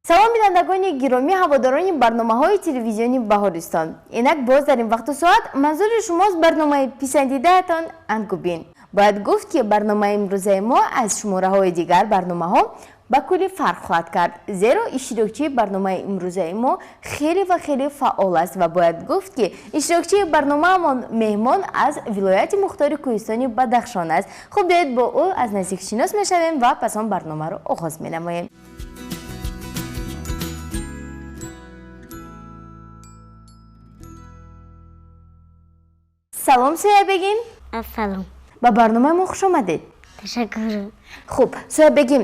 салом бинандагони гиромӣ, ҳаводорони барномаҳои телевизиони Баҳористон. Инак боз дар ин вақту соат манзури шумост барномаи писандидаатон Ангубин. Бояд гуфт ки барномаи имрӯзаи мо аз шумораҳои дигар барномаҳо ба кулли фарқ хоҳад кард, зеро иштирокчии барномаи имрӯзаи мо хеле ва хеле фаъол аст ва бояд гуфт ки иштирокчии барномаамон меҳмон аз вилояти Мухтори Кӯҳистони Бадахшон аст. Хуб, биёед бо ӯ аз наздик шинос мешавем ва пас он барномаро оғоз менамоем. салом Соябегим. Ассалом. ба барномаи мо хуш омадед. Ташаккур. хуб, Соябегим,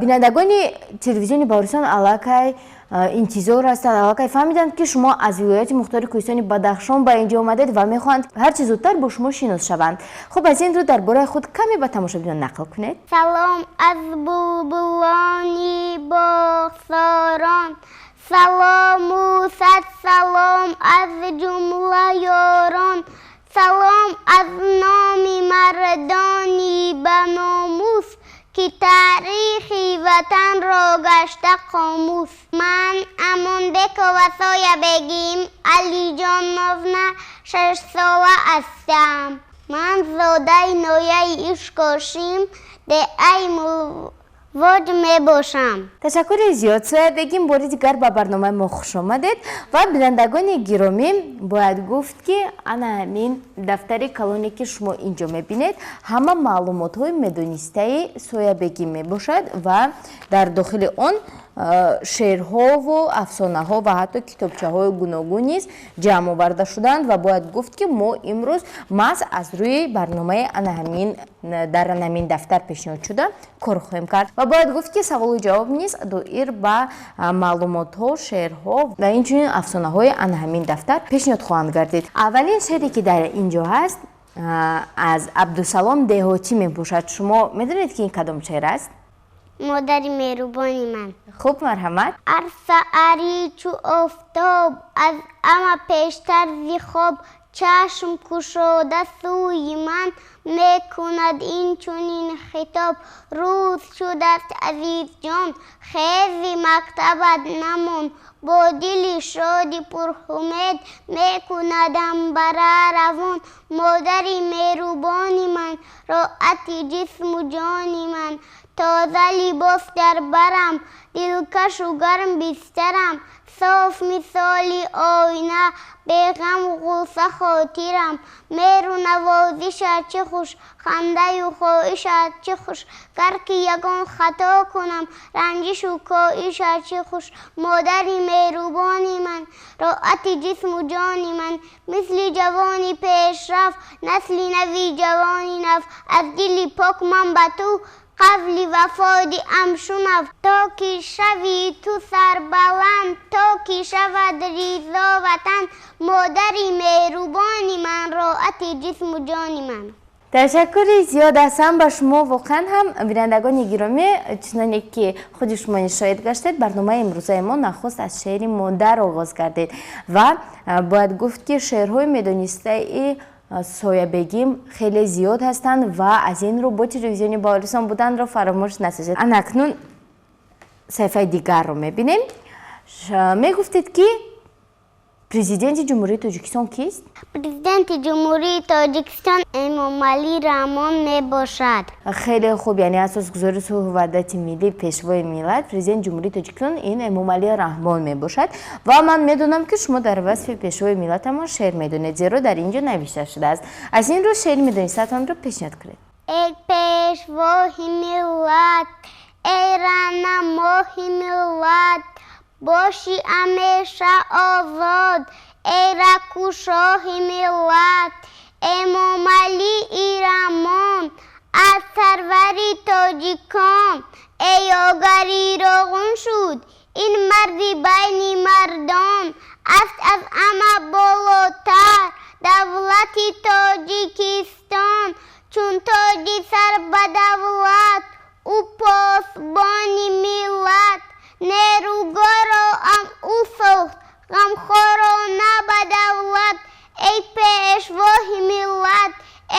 бинандагони телевизиони Баҳористон аллакай интизор ҳастанд, аллакай фаҳмиданд ки шумо аз вилояти Мухтори Кӯҳистони Бадахшон ба инҷо омадед ва мехоҳанд ҳарчи зудтар бо шумо шинос шаванд. Хуб, аз ин рӯ дар бораи худ каме ба тамошобинон нақл кунед. Салом аз булбулони боғсорон, салому сад салом аз ҷумла ёрон, салом аз номи мардони баномус, ки таърихи ватанро гашта қомус. Ман Амонбекова Соябегим Алиҷоновна 6 сола ҳастам. Ман зодаи ноҳияи Ишкошим деҳаи Мулвоҷ мебошам. ташаккури зиёд Соябегим, бори дигар ба барномаи мо хуш омадед ва бинандагони гиромӣ, бояд гуфт ки ана ҳамин дафтари калоне ки шумо инҷо мебинед ҳама маълумотҳои медонистаи Соябегим мебошад ва дар дохили он шеърҳову афсонаҳо ва ҳатто китобчаҳои гуногун низ ҷамъ оварда шудаанд ва бояд гуфт ки мо имрӯз маҳз аз рӯи барномаи дар ҳамин дафтар пешниҳод шуда кор хоҳем кард ва бояд гуфт ки саволу ҷавоб низ доир ба маълумотҳо, шеърҳо ва инчунин афсонаҳои ҳамин дафтар пешниҳод хоҳанд гардид. Аввалин шеъре ки дар инҷо ҳаст аз Абдусалом Деҳотӣ мебошад. Шумо медонед ки ин кадом шеър аст? Модари меҳрубони ман. хуб, марҳамат. Арсаари чу офтоб аз ҳама пештар зи хоб, чашм кушода сӯи ман мекунад инчунин хитоб. Рӯз шудаст азизҷон, хези мактабат намон, бо дили шоди пурумед мекунадам бара равон. Модари меҳрубони ман, роҳати ҷисму ҷони ман, тоза либос дар барам, дилкашу гарм бистарам, соф мисоли оина, беғам ғусса хотирам. Меҳру навозишат чӣ хуш, хандаю хоҳишат чӣ хуш, гар ки ягон хато кунам, ранҷишу коҳишат чӣ хуш. Модари меҳрубони ман, роҳати ҷисму ҷони ман, мисли ҷавони пешрафт, насли нави ҷавони нав. Аз дили пок ман ба ту қавли вафо диҳам шунав, то ки шави ту сарбаланд, то ки шавад ризо ватан. Модари меҳрубони ман, роҳати ҷисму ҷони ман. ташаккури зиёд ҳастам ба шумо. Воқеан ҳам бинандагони гиромӣ, чуноне ки худи шумо шоҳид гаштед, барномаи имрӯзаи мо нахуст аз шеъри модар оғоз гардид ва бояд гуфт ки шеърҳои медонистаи Соябегим хеле зиёд ҳастанд ва аз ин рӯ бо телевизиони Баҳористон буданро фаромӯш насозед. Анакнун саҳифаи дигарро мебинем. Мегуфтед ки президенти ҷумҳурии Тоҷикистон кист? Президенти ҷумҳурии Тоҷикистон Эмомалӣ Раҳмон мебошад. хеле хуб, яъне асосгузори сулҳу ваҳдати миллӣ, пешвои миллат, президенти ҷумҳурии Тоҷикистон ин Эмомалӣ Раҳмон мебошад ва ман медонам ки шумо дар васфи пешвои миллатамон шеър медонед, зеро дар инҷо навишта шудааст. Аз ин рӯ шеъри медонистаатонро пешниҳод кунед. Эй пешвоҳи миллат, эй раҳнамои миллат, боши ҳамеша озод, эй ракушоҳи миллат. Эмомалии Раҳмон аз сарвари тоҷикон, эй огариро ғун шуд, ин марди байни мардон аст аз ҳама болотар давлати Тоҷикистон. Чун тоҷи сар ба давлат, ӯ посбони миллат, нерӯгоро ҳам ӯ сохт, ғамхорона ба давлат. Эй пешвоҳи миллат,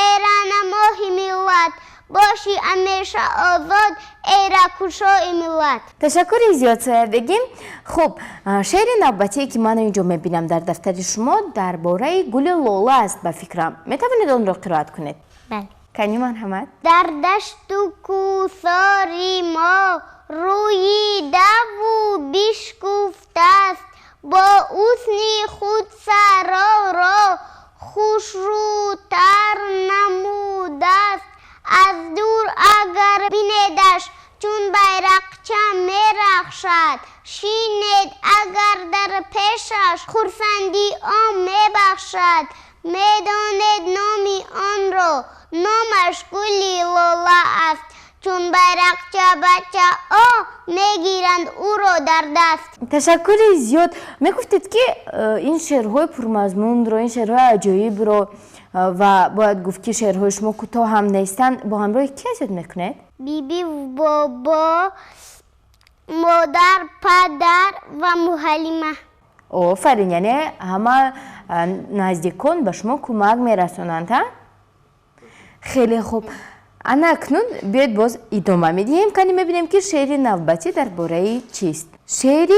эй раҳнамои миллат, باشی همیشه آزاد ای را کشای ملت. تشکر زیاد سویا بگیم. خب شعر نوبتی که من اینجا میبینم در دفتر شما درباره گل لاله است به فکرم. میتوانید آن را قرائت کنید؟ بله. کنی مرحمت. در دشت و کوساری ما روی دو بشکفته است، با حسن خود سرا را خوشروتر نموده است. از دور اگر بیندش چون بیرقچه میرخشد، شینید اگر در پیشش خرسندی آن میبخشد. میدانید نامی آن را، نامش گلی لاله است، چون بیرقچه بچه میگیرند او را در دست. تشکر زیاد. میگفتید که این شعرهای پرمضمون رو، این شعرهای عجایب رو و باید گفت که شعرهای شما کوتاه هم نیستند، با همراه کی اجرا میکنید؟ بیبی و بابا، مادر، پدر و معلمه. آفرین، یعنی همه نزدیکان به شما کمک میرسونند ها؟ خیلی خوب. انا اکنون بیاید باز ادامه میدیم که میبینیم که شعر نوبتی درباره چیست. شعر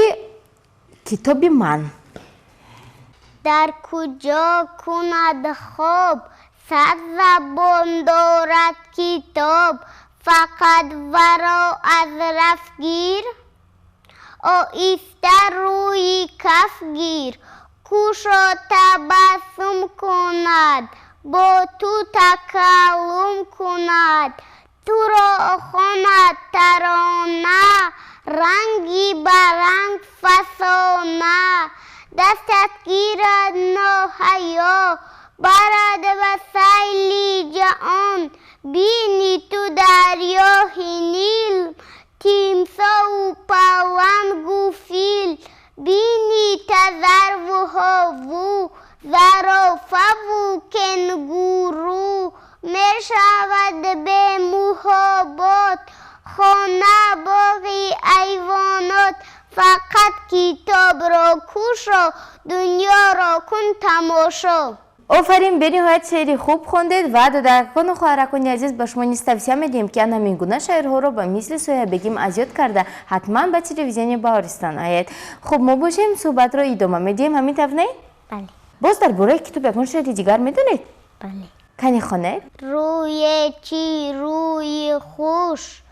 کتاب من. در کجا کند خواب، صد زبان دارد کتاب، فقط ورا از رفگیر، آیسته روی کف گیر. کوشا تبسم کند، با تو تکلم کند، تو را خواند ترانه، رنگی برنگ فسانه. دستت گیرد ناحیا، برد به سیل جهان، بینی تو دریای نیل، تیمسا و پلنگ و فیل، بینی تذر و هاوو، زرافه و کنگورو. میشود به محبت خانه باقی ایوانات، فقط کتاب را کوشا، دنیا را کن تماشا. آفرین، به نهایت شعری خوب خوندید و دادرکان و خواهرکان عزیز به شما نیز توصیه میدیم که همین گونه شعرها رو با مثل سویا بگیم اجرا کرده حتما به تلویزیون بهارستان آید. خب ما باشیم صحبت رو ادامه میدیم. همین توانید؟ بله. باز درباره کتاب یکون شعر دیگر میدونید؟ بله. کنی خوانید؟ روی چی روی خوش،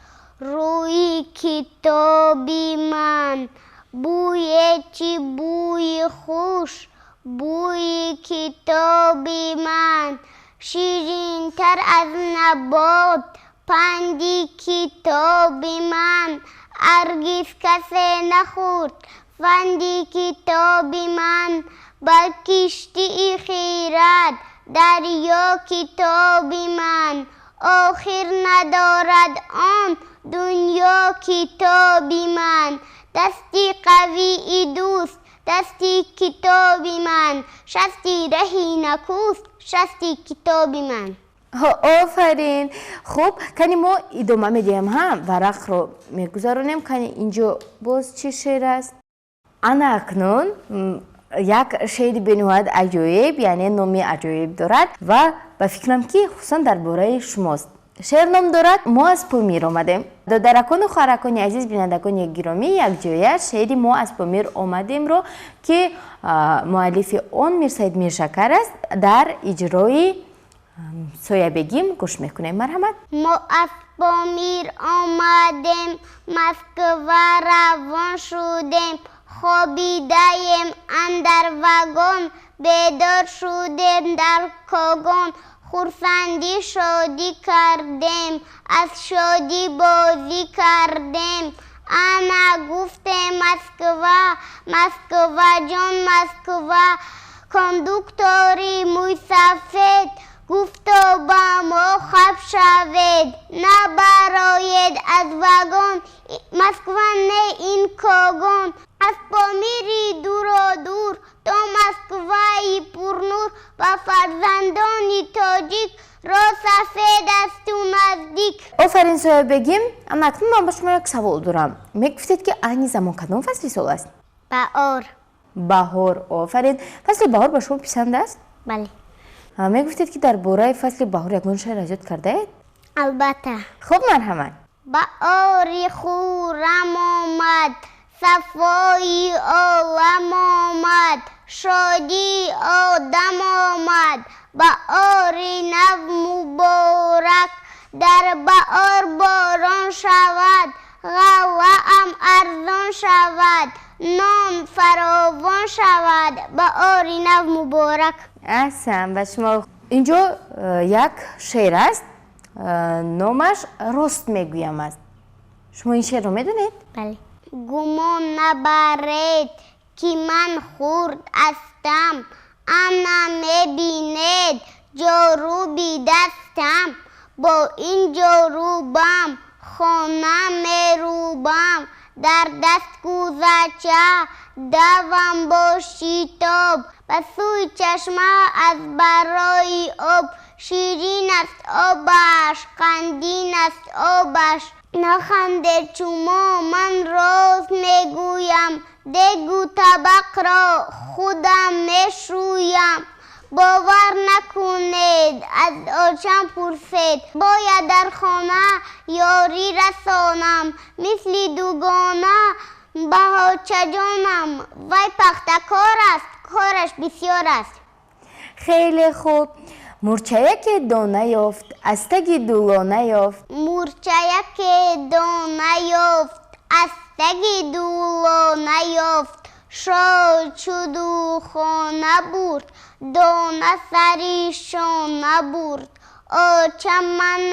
روی کتابی من، بوی چی بوی خوش، بوی کتابی من. شیرین تر از نبات پندی کتابی من، هرگز کسی نخورد فندی کتابی من. بر کشتی خیرت دریا کتابی من، آخر ندارد آن دنیا کتابی من. دستی قوی دوست، دستی کتابی من، شستی رهی نکوست، شستی کتابی من. آفرین. خب کنی ما ادامه میدیم هم ورق رو میگذارونیم. کنی اینجا باز چی شعر است؟ انا اکنون یک شعر به نهایت عجایب، یعنی نامی عجایب دارد و به فکرم که خصوصا درباره شماست. شعر نام دارد ما از پامیر آمدیم. دادرکان و خواهرکان عزیز بینندگان گرامی، یک جای شعر ما از پامیر آمدیم رو که مؤلف آن میرسید میرشکر است در اجرای سویا بگیم گوش میکنیم. مرحمت. ما از پامیر آمدیم، مسکو روان شدیم، خوابیدیم اندر وگان، بیدار شدیم در کاغان. خرسندی شادی کردیم، از شادی بازی کردیم. انا گفتم مسکو جان مسکو، کاندوکتوری موی سفید، گفتا با ما خب شوید، نبراید از وگان، مسکو نه این کاغان. از پامیری دور و دور تا مسکوی پرنور، و فرزندانی تاجیک را سفید است و نزدیک. آفرین سویا بگیم. اما اکنون من با شما یک سوال دارم. میگفتید که این زمان کدام فصل سال است؟ بهار. بهار. آفرین. فصل بهار به شما پسند است؟ بله. میگفتید که در باره فصل بهار یکون شعر ایجاد کرده اید؟ البته خب مرحمت. بهاری خورم آمد صفایی عالم آمد شادی آدم آمد بهاری نو مبارک در بهار باران شود غله ارزان شود نان فراوان شود بهاری نو مبارک. احسن. و شما اینجا یک شعر است نامش راست میگویم است. شما این شعر رو میدونید؟ بله. گمان نبرید که من خرد هستم اما میبینید جاروبی دستم با این جاروبم خانه میروبم در دست گذشته دوام با شتاب به سوی چشمه از برای آب شیرین است آبش قندین است آبش نخنده چوما من راست میگویم دگو طبق را خودم میشویم باور نکنید از آشم پرسید باید در خانه یاری رسانم مثل دوگانه بهاچه جانم وی پختکار است کارش بسیار است. خیلی خوب. مورچه که دانه یافت از تگ دولانه یافت. مورچه که دانه یافت از تگ دولانه یافت شاد شد و خانه برد دانه سری شانه برد آچمن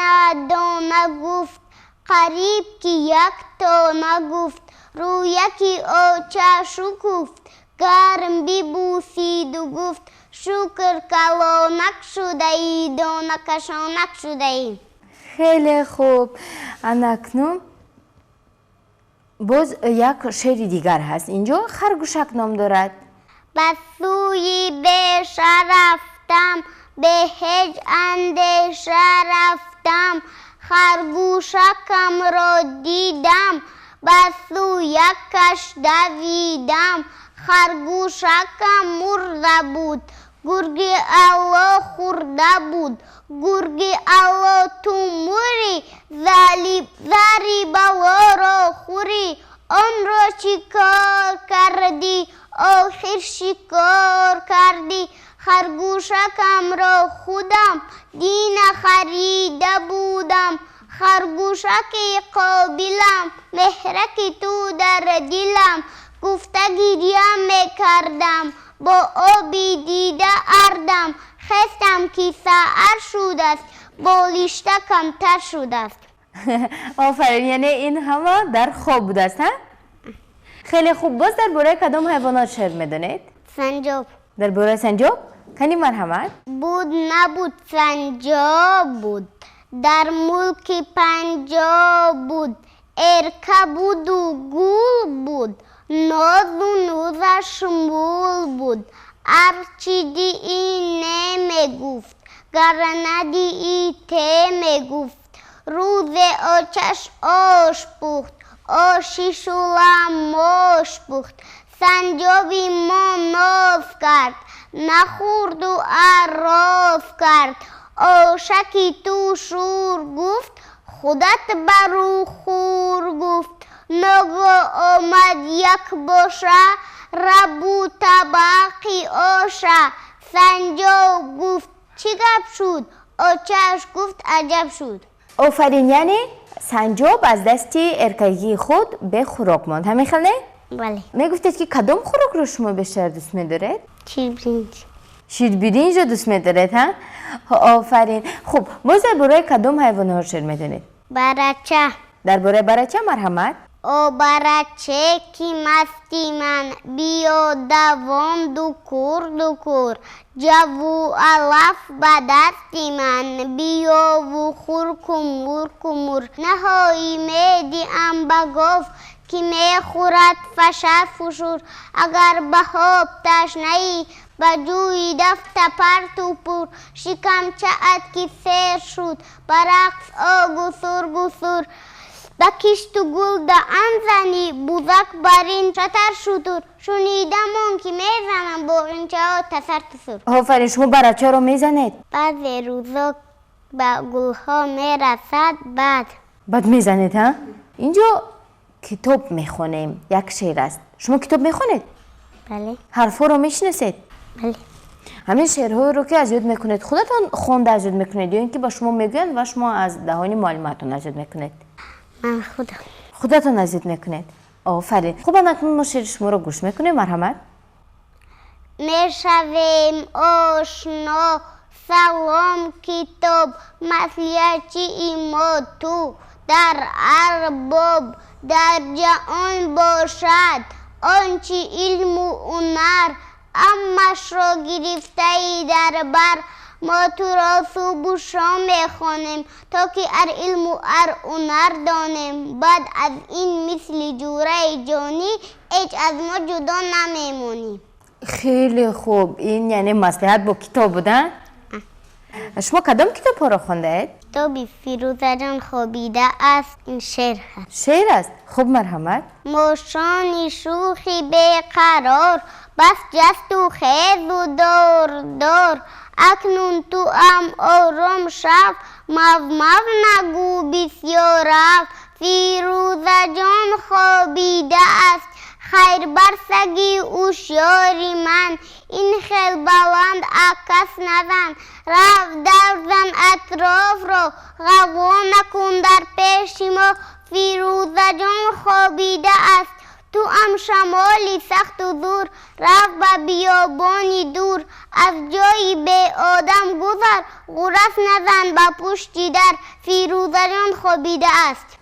دانه گفت قریب که یک تانه گفت روی یکی آچه شکفت گرم ببوسید و گفت شکر کلانک شده ای دانه کشانک شده ای. خیلی خوب. اکنون باز یک شعر دیگر هست اینجا خرگوشک نام دارد. به سوی بهش رفتم به هیچ اندیشه رفتم خرگوشکم را دیدم به سویکش دویدم خرگوشکم مرده بود گرگ الله خورده بود گرگ الله تو موری زری بلا را خوری آن را چیکار کردی آخر شکار کردی خرگوشکم را خودم دین خریده بودم خرگوشک قابلم مهرک تو در دلم گفته گریه میکردم با آبی دیده اردم خستم که سحر شده است بالشته کمتر شده است. آفرین. یعنی این همه در خواب بوده است ها؟ خیلی خوب. باز درباره کدام حیوانات شعر میدونید؟ سنجاب. درباره سنجاب؟ کنی مرحمت. بود نبود سنجاب بود در ملک پنجاب بود ارکه بود و گول بود ناز و نوزش مول بود هرچی دی نمیگفت گر ندی میگفت روز آچش آش پخت آشی شلم ماش پخت سنجابی ما ناز کرد نخورد و اراز کرد آشکی تو شور گفت خودت برو خور گفت نگاه آمد یک باشه ربو طبقی آشه سنجاب گفت چی گپ شد آچهش گفت عجب شد. آفرین. یعنی سنجاب از دست ارکگی خود به خوراک ماند. همین خیلی؟ بله. میگفتید که کدام خوراک رو شما بیشتر دوست می‌دارید؟ شیر برنج. شیر برنج رو دوست می‌دارید ها؟ آفرین. خب باز درباره کدام حیوانات شعر می‌دونید؟ برچه. درباره برچه مرحمت. او برچه کی مستی من بیا دوام دکور جو علف بدستی من بیا و خور کمور نهایی میدی ام بگاف که میخورد فشور اگر به خواب تشنه‌ای بجوی دفت پرت و پر شکم چهت که سیر شد برعکس گسور بکشت و گل دا انزنی بوزک برین چتر شدور شنیدم اون که میزنم با اینچه ها تسر. آفرین. شما برچه رو میزنید؟ بعضی روزا با گلها میرسد بد میزنید ها؟ اینجا کتاب میخونیم، یک شعر است. شما کتاب میخونید؟ بله حرفا رو میشناسید؟ بله همین شعرها رو که از یاد میکنید خودتان خونده از یاد میکنید یا اینکه با شما میگویند و شما از دهان معلمتون از یاد میکنید؟ من خودتان از یاد میکنید. آفرین. خب اکنون ما شعر شما رو گوش میکنیم. مرحمت. میشویم آشنا سلام کتاب مسیحی ما تو در ارباب در جهان باشد آنچه علم و هنر امش را گرفته ای در بر ما تو را صبح و شام میخوانیم تا که هر علم و هر هنر دانیم بعد از این مثل جوره جانی هیچ از ما جدا نمیمونیم. خیلی خوب. این یعنی مصلحت با کتاب بودن؟ شما کدام کتاب رو خوندید؟ کتابی فیروزه جان خوابیده است. این شعر هست. شعر است. خوب مرحمت. مشانی شوخی بیقرار بس جست و خیز و دار اکنون تو هم آرام شو مو نگو بسیار رفت فیروزه جان خوابیده است خیر بر سگی هوشیاری من این خیل بلند عکس نزن رفت در زن اطراف را غوا نکن در پیش ما فیروزه جان خوابیده است تو هم شمالی سخت و دور رفت به بیابانی دور از جایی به آدم گذر غرس نزن به پشتی در فیروزه جان خوابیده است.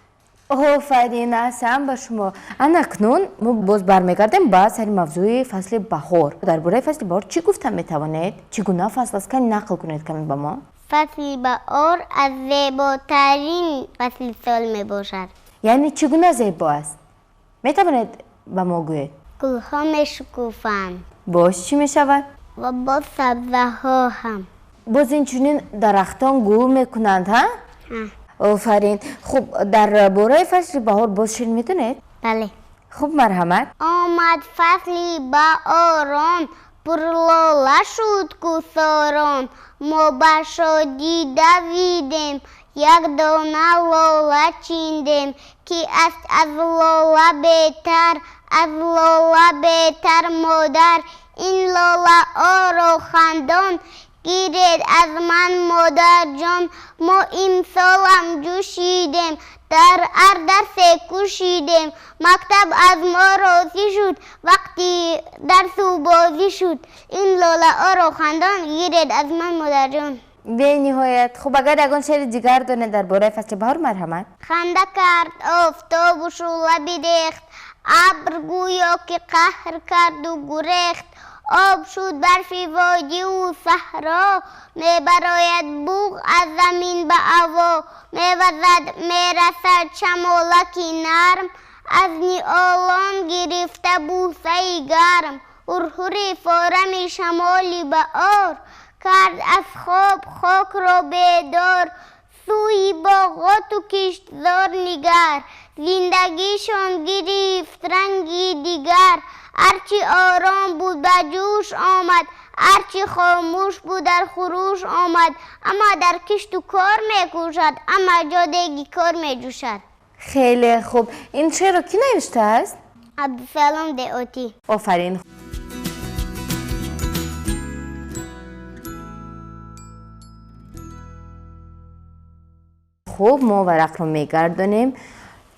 آفرین هستم به شما. اکنون ما باز برمیگردیم با سری موضوع فصل بهار. درباره فصل بهار چی گفتم میتوانید؟ چگونه فصل است که نقل کنید کمی به ما؟ فصل بهار از زیباترین فصل سال می باشد. یعنی چگونه زیبا است؟ میتوانید به ما گویید؟ گلها می شکوفند. باز چی میشود؟ و باز سبزه ها هم. باز این چنین درختان گل میکنند ها؟ آفرین. خب در باره فصل بهار باز شیر میتونید؟ بله. خب مرحمت. آمد فصلی بهاران پرلاله شد کوساران ما به شادی دویدیم یک دانه لاله چیندیم که است از لاله بهتر از لاله بهتر مادر این لاله ها را خندان گیرید از من مادر جان ما امسال هم جوشیدیم در هر درس کوشیدیم مکتب از ما راضی شد وقتی درس و بازی شد این لاله ها را خندان گیرید از من مادر جان. به نهایت. خب اگر اگه شعر دیگر دونه درباره فصل بهار مرحمت. خنده کرد آفتاب و شعله بدریخت ابر گویا که قهر کرد و گریخت آب شد برفی وادی و صحرا میبراید بوق از زمین به هوا میوزد میرسد شمالکی نرم از نیالان گرفته بوسه گرم هرهر فارم شمالی بهار کرد از خواب خاک را بیدار سوی باغات و کشتزار نگر زندگیشان گرفت رنگی دیگر هرچی آرام بود به جوش آمد هرچی خاموش بود در خروش آمد اما در کشت و کار میکوشد اما جادگی کار میجوشد. خیلی خوب. این شعر رو کی نوشته است؟ عبدالسلام دعوتی. آفرین. خوب ما ورق رو میگردانیم.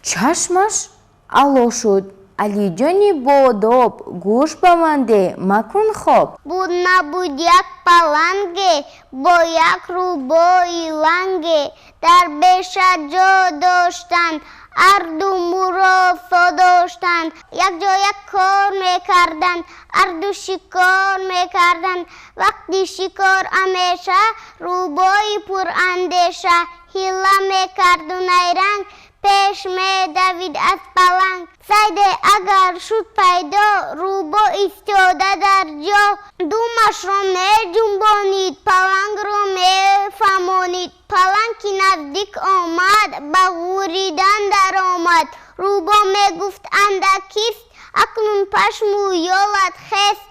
چشمش علا شد علی جانی باداب گوش بمانده مکن خواب بود نبود یک پلنگه با یک روبای لنگه در بیشه جا داشتند هر دو مراسا داشتند یک جا یک کار میکردند هر دو شکار میکردند وقتی شکار همیشه روبای پر اندیشه هیله میکرد و نیرنگ پیش می دوید از پلنگ سیده اگر شد پیدا روبا ایستاده در جا دومش را می جنبانید پلنگ را می فهمانید پلنگ که نزدیک آمد به غوریدن در آمد روبا می گفت اندکیست اکنون پشم و یالت خست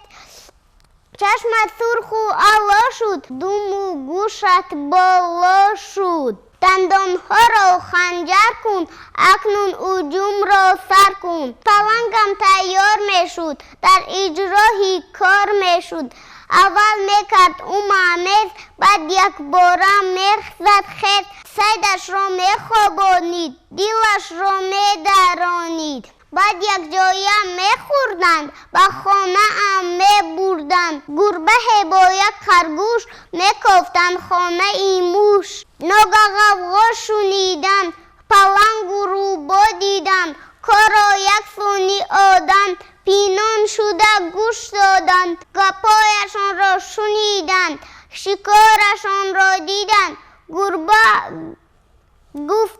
چشمت سرخ و علا شد دم و گوشت بالا شد دندانها را خنجر کن اکنون هجوم را سر کن پلنگم تیار میشد در اجرای کار میشد اول میکرد او ممیز بعد یک بارم میزد خیز سیدش را میخوابانید دلش را میدرانید بعد یک جایم میخوردند به خانه هم میبردند گربه با یک خرگوش میکفتند خانه ای موش ناگه غوغا شنیدند پلنگ و روبا دیدند کارا یک سونی آدند پینان شده گوش دادند گپایشان را شنیدند شکارشان را دیدند گربه گفت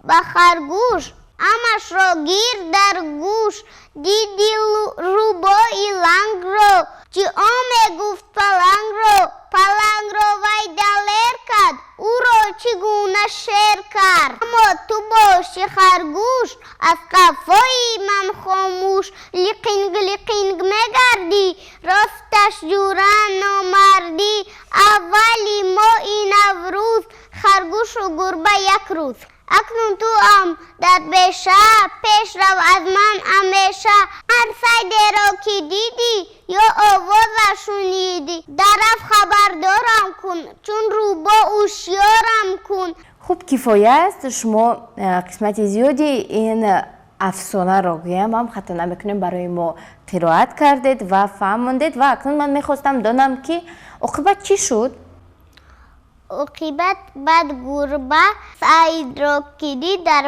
به خرگوش امش را گیر در گوش دیدی روبای لنگ را چی آمه گفت پلنگ را وی دلیر کرد او را چگونه شیر کرد اما تو باشی خرگوش از قفای من خاموش لیقینگ مگردی راستش جورن نامردی اولی ماه نوروز خرگوش و گربه یک روز اکنون تو هم در بشه پیش رو از من همیشه هر سیده را که دیدی یا آواز شنیدی درف خبردارم کن چون روبا هوشیارم کن. خوب کفایه است شما قسمت زیادی این افسانه را هم خطا نمیکنیم برای ما قرائت کردید و فهماندید و اکنون من میخواستم دانم که عاقبت چی شد؟ عاقبت بعد گربه سعید را که دید در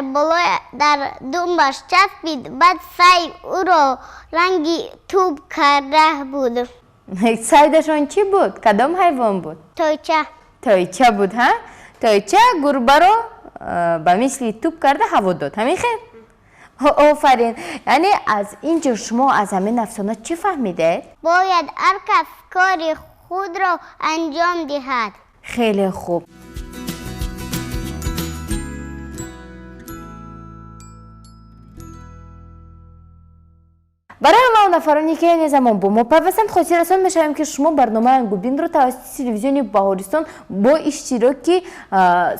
دنبش چسبید بعد سعید او را رنگی توب کرده بود. سعیدشان چی بود؟ کدام حیوان بود؟ تایچه بود ها؟ تایچه گربه را به مثل توب کرده هوا داد همین خیر؟ آفرین. یعنی از اینجا شما از همین افسانه چی فهمیده؟ باید هر کس کار خود را انجام دهد. خیلی خوب. برای ما نفرانی که این زمان با ما پیوستند خواهش رسان میشویم که شما برنامه انگوبین رو توسط تلویزیون بهارستان با اشتراک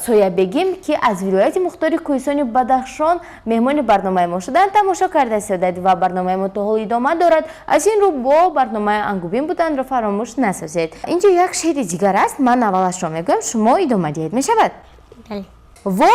سایه بگیم که از ولایت مختار کوهستان بدخشان مهمان برنامه ما شدند تماشا کرده هستید و برنامه ما تا حال ادامه دارد. از این رو با برنامه انگوبین بودن رو فراموش نسازید. اینجا یک شعر دیگر است من اولش را میگم شما ادامه دهید میشود؟ بله. و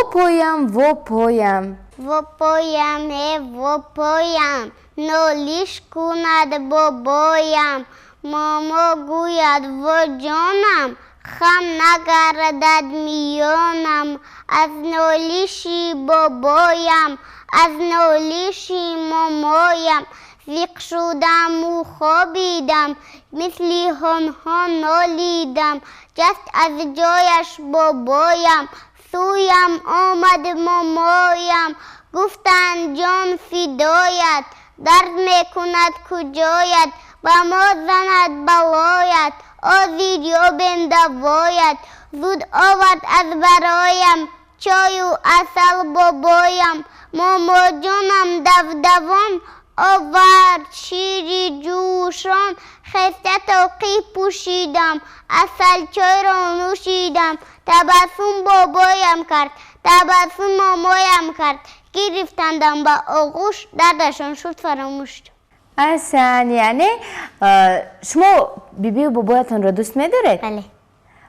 پایم نالیش کند بابایم ماما گوید و جانم خم نگردد میانم از نالیشی بابایم از نالیشی مامایم زیق شدم و خوابیدم مثلی هنها نالیدم جست از جایش بابایم سویم آمد مامایم گفتند جان فدایت درد میکند کجایت و ما زند بلایت آزید یا بندوایت زود آورد از برایم چای و اصل بابایم ماما جانم دودوان آورد شیری جوشان خسته توقی پوشیدم اصل چای را نوشیدم تبسم بابایم کرد تبسم مامایم کرد گرفتندم به آغوش دردشان شد فراموش. احسن. یعنی شما بیبی و بابایتان را دوست می‌دارید؟ بله.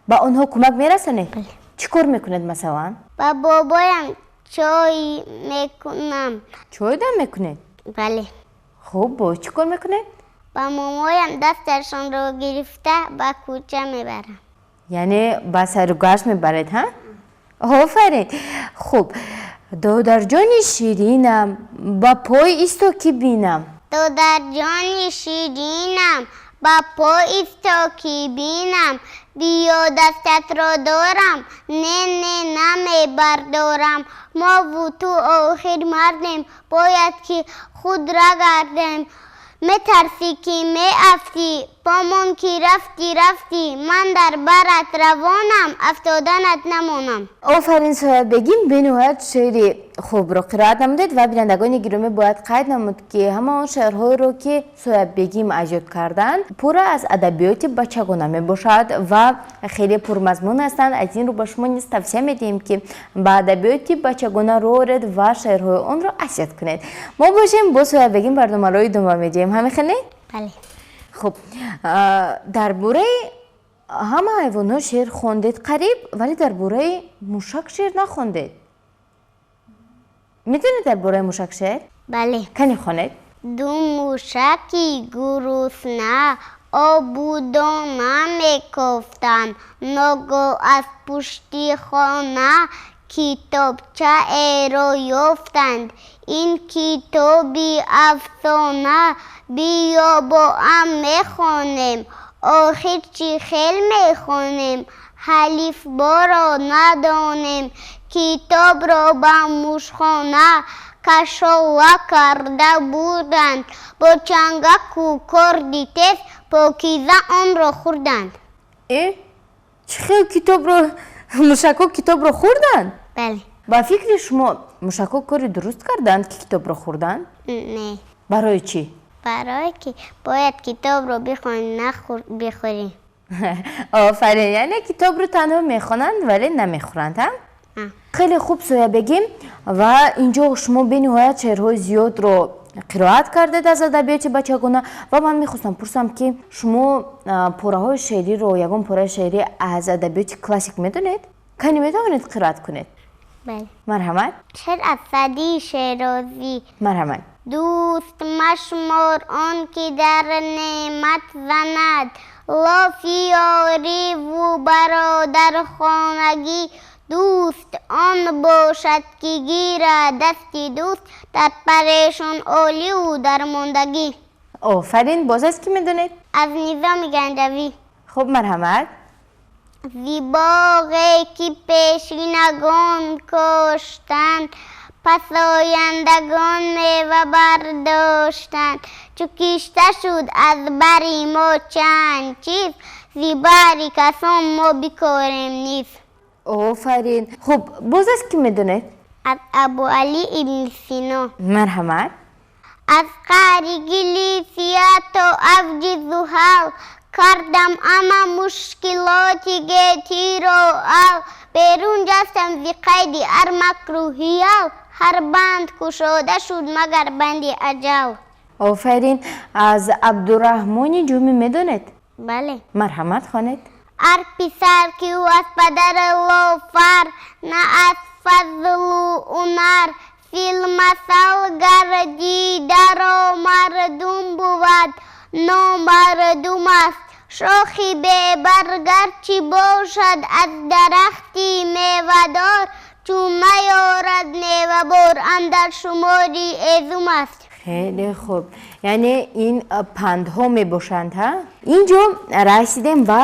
با آنها کمک می‌رسانید؟ بله. چی کار میکنید مثلا؟ با بابایم چای میکنم. چای دم میکنید؟ بله. خوب با چی کار میکنید؟ با مامایم دستشان را گرفته به کوچه میبرم. یعنی با سر و گشت میبرید ها؟ آفرین. خوب دادر جان شیرینم با پای ایستو که بینم دادر جان شیرینم با پای ایستو که بینم بیا دستت را دارم نه نمی بردارم ما و تو آخر مردم باید که خود را گردم میترسی که می افتی помон ки рафти ман дар барат равонам афтоданат намонам. офарин соябегим бениҳоят шеъри хубро қироат намудед ва бинандагони гиромӣ бояд қайд намуд ки ҳама он шеърҳоеро ки соябегим аҷод карданд пурра аз адабиёти бачагона мебошад ва хеле пурмазмун ҳастанд. аз ин рӯ ба шумо низ тавсия медиҳем ки ба адабиёти бачагона роҳ оред ва шеърҳои онро аҷод кунед. мо бошем бо соябегим барномаро идома медиҳем. ҳамехеле? бале. хуб, дар бораи ҳама ҳайвонҳо шеър хондед қариб, вале дар бораи мушак шеър нахондед. метавонед дар бораи мушак шеър? бале. кани хонед? ду мушаки гурусна обу дона мекофтанд. ногоҳ аз пушти хона китобчаеро ёфтанд. ин китоби афсона биё бо ҳам мехонем. охир чӣ хел мехонем. ҳалифборо надонем. китобро ба мушхона кашола карда буданд. бо чангаку корди тез покиза онро хӯрданд. чӣ хел китобро мушакҳо китобро хӯрданд? бале. ба фикри шумо мушакҳо кори дуруст карданд ки китобро хӯрданд? не. барои чӣ? барое ки бояд китобро бихонем бихӯрем. офарин, яъне китобро танҳо мехонанд вале намехӯранд, ҳа? хеле хуб соябегим ва инҷо шумо бениҳоят шеърҳои зиёдро қироат кардед аз адабиёти бачагона ва ман мехостам пурсам ки шумо пораҳои шеъриро ягон пораи шеърӣ аз адабиёти классик медонед? кани метавонед қироат кунед? бале. марҳамат. шеър аз Саъдии Шерозӣ. марҳамат. дӯст машмор он ки дар неъмат занад. лофи ёриву бародархонагӣ. дӯст он бошад ки гирад дасти дӯст. дар парешон оливу дармондагӣ. офарин, боз аз кӣ медонед? аз Низоми Ганҷавӣ. хуб, марҳамат. зибоғе ки пешинагон коштанд. пас ояндагон мева бардоштанд. чу кишта шуд аз бари мо чанд чиз. зи бари касон мо бикорем низ. офарин. хуб, боз аз кӣ медонед? аз Абуалӣ ибни Сино. марҳамат. аз қаъри гилисия то авҷи зуҳал. кардам ама мушкилоти гетиро ал. берун ҷастам зи қайди ҳар макру ҳиял. ҳар банд кушода шуд магар банди аҷал. офарин. аз Абдураҳмони ҷумӣ медонед? бале. марҳамат, хонед. ҳар писар ки ӯ аз падар лофар. на аз фазлу ҳунар. филмасал гардидаро мардум буд. номардум аст. шохи бебаргар чӣ бошад аз дарахти мевадор. чун наёрад мевабор андар шумори эзум аст. хеле хуб, яъне ин пандҳо мебошанд, ҳа? инҷо расидем ба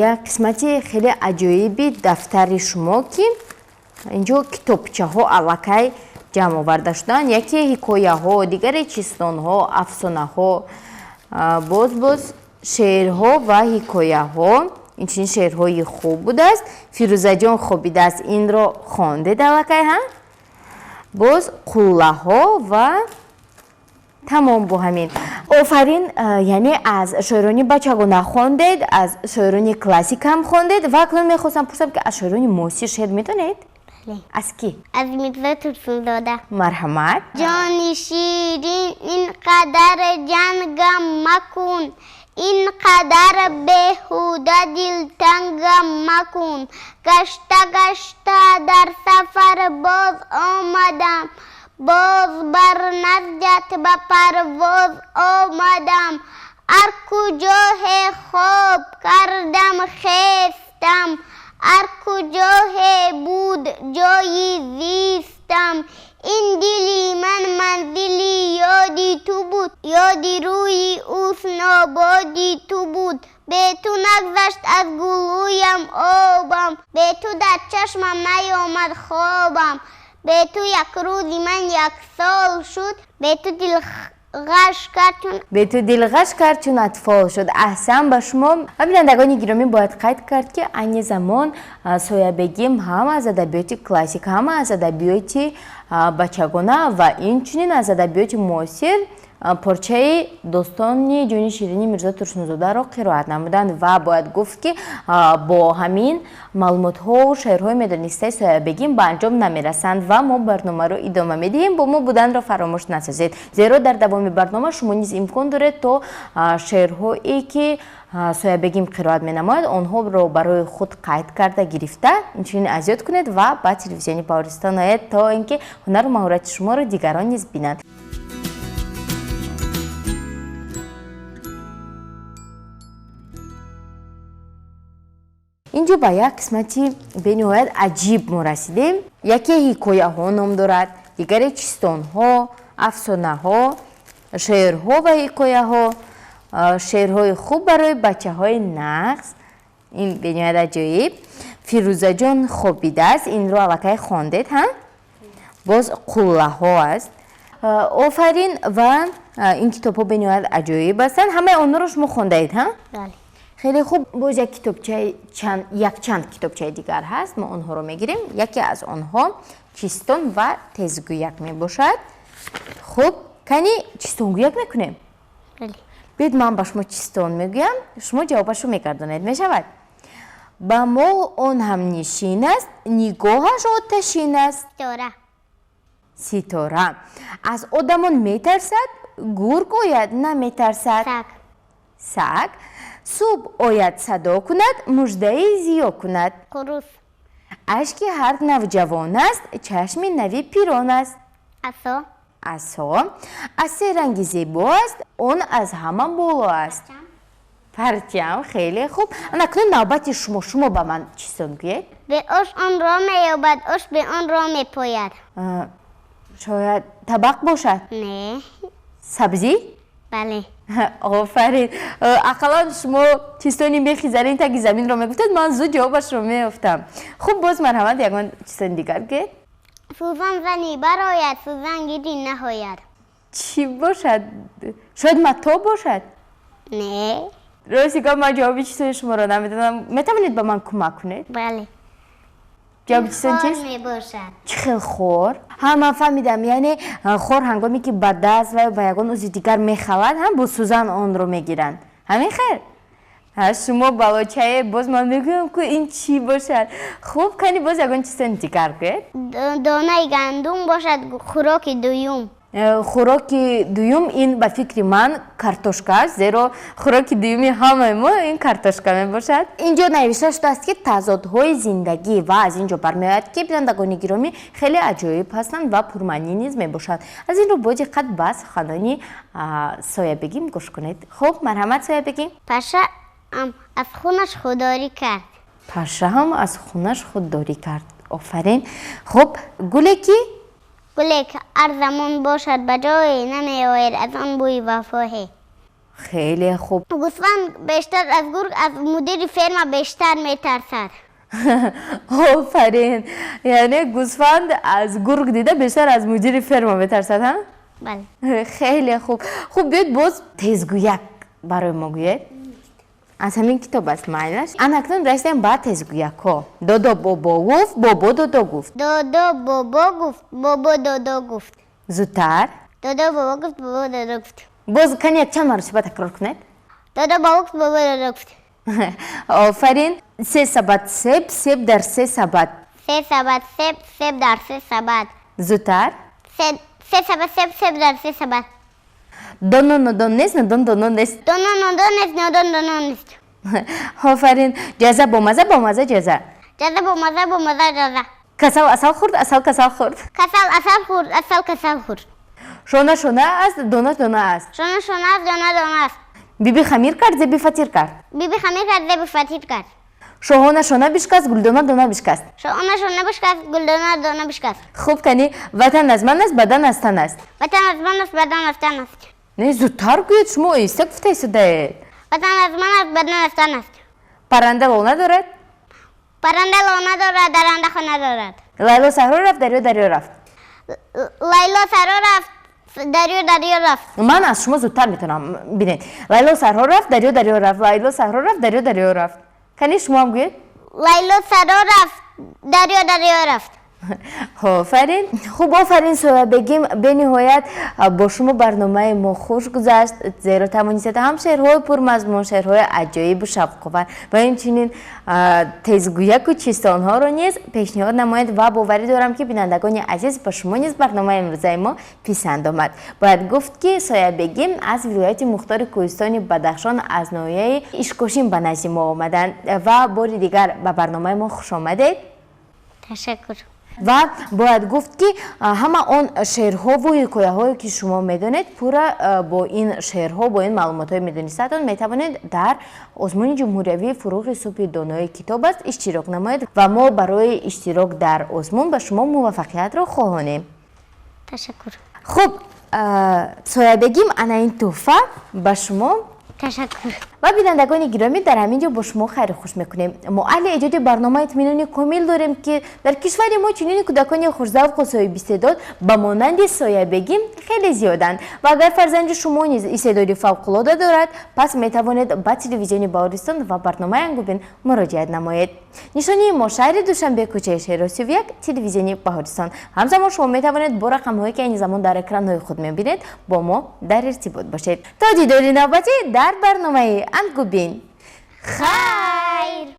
як қисмати хеле аҷоиби дафтари шумо ки инҷо китобчаҳо аллакай ҷамъ оварда шуданд. яке ҳикояҳо, дигаре чистонҳо, афсонаҳо, боз шеърҳо ва ҳикояҳо. инчунин шеърҳои хуб будааст. фирӯзаҷон хобидааст, инро хондед аллакай, ҳа? боз қуллаҳо ва тамом бо ҳамин. офарин, яъне аз шоирони бачагона хондед, аз шоирони классик ҳам хондед ва акнун мехостам пурсам ки аз шоирони муосир шеър медонед? бале. аз кӣ? аз Мирзо Турсунзода. марҳамат. ҷони ширин ин қадар ҷангам макун. ин қадар беҳуда дилтангам макун. гашта гашта дар сафар боз омадам. боз бар назҷат ба парвоз омадам. ҳар куҷоҳе хоб кардам хестам. ҳар куҷоҳе буд ҷойи зистам. ин дили ман манзили ёди ту буд. ёди рӯи ҳуснободи ту буд. бе ту нагзашт аз гулӯям обам. бе ту дар чашмам наёмад хобам. бе ту як рӯзи ман як сол шуд. бе ту غش کرد چون به تو دلغش کرد چون اطفال شد. احسن به شما. بینندگان گرامی باید قید کرد که این زمان سویا بگیم هم از ادبیات کلاسیک هم از ادبیات بچگانه و اینچنین از ادبیات معاصر پارچه داستان جون شیرینی میرزا ترسنوزاده را قرائت نمودند و باید گفت که با همین معلومات ها و شعرهای میدانسته سویا بگیم به انجام نمیرسند و ما برنامه را ادامه میدهیم. با ما بودن را فراموش نسازید، زیرا در دوام برنامه شما نیز امکان دارد تا شعرهایی که سویا بگیم قرائت مینماید آنها را برای خود قید کرده گرفته اینچنین اذیت کنید و با تلویزیون پاورستان آید تا اینکه هنر و مهارت شما را دیگران نیز بینند. اینجا با یک قسمتی به نهایت عجیب ما رسیدیم. یکی حکایه ها نام دارد، دیگری چیستان ها، افسانه ها، شعرها و حکایه ها، شعرهای خوب برای بچه های نقص. این به نهایت عجیب. فیروزه جان خوابیده است، این رو علاقه خواندید هم؟ باز قله ها است. آفرین و این کتاب ها به نهایت عجیب هستند. همه آنها رو شما خواندید هم؟ بله. خیلی خوب. باز یک چند کتابچه دیگر هست، ما آنها رو میگیریم. یکی از آنها چیستان و تزگویک می باشد. خب کنی چیستانگویک میکنیم؟ بله. بید من با شما چیستان میگویم، شما جوابش رو میگردانید. میشود؟ با ما آن هم نشین است، نگاهش آتشین است. ستاره. از آدمان میترسد، گرگ آید نمیترسد. سگ. صبح آید صدا کند، مژده زیا کند. خروس. اشک هر نوجوان است، چشم نوی پیران است. عصا. عصا. از سه رنگ زیبا است، آن از همه بالا است. پرچم. خیلی خوب. اکنون نوبت شما به من چی میگویید؟ به آش آن را مییابد، آش به آن را میپاید. شاید طبق باشد؟ نه. سبزی؟ بله. آفرین. اقلا شما چیستانی میخیزارین تا که زمین را میگفتید، من زود جوابش را میافتم. خوب باز مرحمت یکمان چیستان دیگر که سوزن زنی برآید، سوزن گیری نهاید. چی باشد؟ شاید متا باشد؟ نه. راستی که من جوابی چیستان شما را نمیدونم، میتوانید به من کمک کنید؟ بله. جواب چیستان چیست؟ خور میباشد. چه خور؟ من فهمیدم، یعنی خور هنگامی که به دست و به یگان عضو دیگر میخواد هم با سوزن آن رو میگیرند. همین خیر؟ شما بلاچه باز من میگویم که این چی باشد. خوب کنی باز یگان چیستان دیگر که دانه گندم باشد، خوراک دویم. خوراک دویم این به فکر من کارتوشکا است، زیرا خوراک دویمی همه ما این کارتوشکا می باشد. اینجا نوشته شده است که تضادهای زندگی و از اینجا برمیآید که بینندگان گرامی خیلی عجایب هستند و پرمعنی نیز می باشد. از این رو با دقت به سخنانی سویا بگیم گوش کنید. خب مرحمت سویا بگیم. پشه از خونش خودداری کرد. پشه هم از خونش خودداری کرد. آفرین. خب گله کی؟ گلی که هر زمان باشد بجای نمیآید، از آن بوی وفاه. خیلی خوب. گوسفند بیشتر از گرگ از مدیر فرما بیشتر میترسد. آفرین. یعنی گوسفند از گرگ دیده بیشتر از مدیر فرما میترسد ها؟ بله. خیلی خوب. خوب بیاید باز تزگویک برای ما گوید. از همین کتاب است معنیش. اکنون رسیدیم به تزگویک ها. دادا بابا گفت، بابا دادا گفت. دادا بابا گفت، بابا دادا گفت. زودتر. دادا بابا گفت، بابا دادا گفت. باز کنی یک چند مرتبه تکرار کنید. دادا بابا گفت، بابا دادا گفت. آفرین. سه سبد سب، سب در سه سبد. سه سبد سب، سب در سه سبد. زودتر. سه سبد سب، سب در سه سبد. دانو ندان نیست، ندان دانو نیست. دانو ندان نیست، ندان دانو نیست. آفرین. جزه با مزه، با مزه جزه. جزه با مزه، با مزه جزه. کسل اصل خورد، اصل کسل خورد. کسل اصل خورد، اصل کسل خورد. شونه شونه است، دانه دانه است. شونه شونه است، دانه دانه است. بیبی خمیر کرد، زبی فطیر کرد. بیبی خمیر کرد، زبی فطیر کرد. شونه شونه بشکست، گلدانه دانه بشکست. شونه شونه بشکست، گلدانه دانه بشکست. خوب کنی. وطن از من است، بدن از تن است. وطن از من است، بدن از تن است. نه زودتر گوید، شما ایسته گفته ایستاده. وطن از من است، بدن از تن است. پرنده لو ندارد؟ پرنده لو ندارد، درنده خو ندارد. لیلا صحرا رفت، دریا دریا رفت. لیلا صحرا رفت، дарё рафт. من از شما زودتر میتونم ببینید. لیلا سرها رفت، دریا رفت، لیلا سرها رفت، دریا رفت. کنی شما هم گوید؟ لیلا سرا رفت دریا رفت. آفرین. خوب آفرین سویا بگیم به نهایت با شما برنامه ما خوش گذشت، زیرا توانستید هم شعرهای پرمضمون، شعرهای عجایب و شوق‌آور و همچنین تیزگویک و چیستان‌ها رو نیز پیشنهاد نمایید و باوری دارم که بینندگان عزیز با شما نیز برنامه امروزه ما پسند آمد. باید گفت که سویا بگیم از ولایت مختار کوهستان بدخشان از ناحیه اشکاشین به نزد ما آمدند و بار دیگر به برنامه ما خوش آمدید. تشکر. و باید گفت که همه آن شعرها و حکایه‌هایی که شما میدانید پورا با این شعرها با این معلومات های میدونستان میتوانید در آزمون جمهوری فروغ صبح دانای کتاب است اشتراک نمایید و ما برای اشتراک در آزمون به شما موفقیت را خواهانیم. تشکر. خب سویا بگیم انا این تحفه به شما. تشکر. و بینندگان گرامی در همینجا با شما خیر خوش میکنیم. ما اهل ایجاد برنامه اطمینان کامل داریم که در کشور ما چنین کودکان خوش‌ذوق و صاحب استعداد به مانند سویا بگیم خیلی زیادند و اگر فرزند شما نیز استعداد فوق‌العاده دارد پس میتوانید به تلویزیون بهارستان و برنامه انگوبین مراجعت نمایید. نشانی ما شهر دوشنبه کوچه شهراسیو یک تلویزیون بهارستان. همزمان شما میتوانید با رقم‌هایی که این زمان در اکران‌های خود میبینید با ما در ارتباط باشید. تا دیدار نوبتی در برنامه انگوبین. خیر.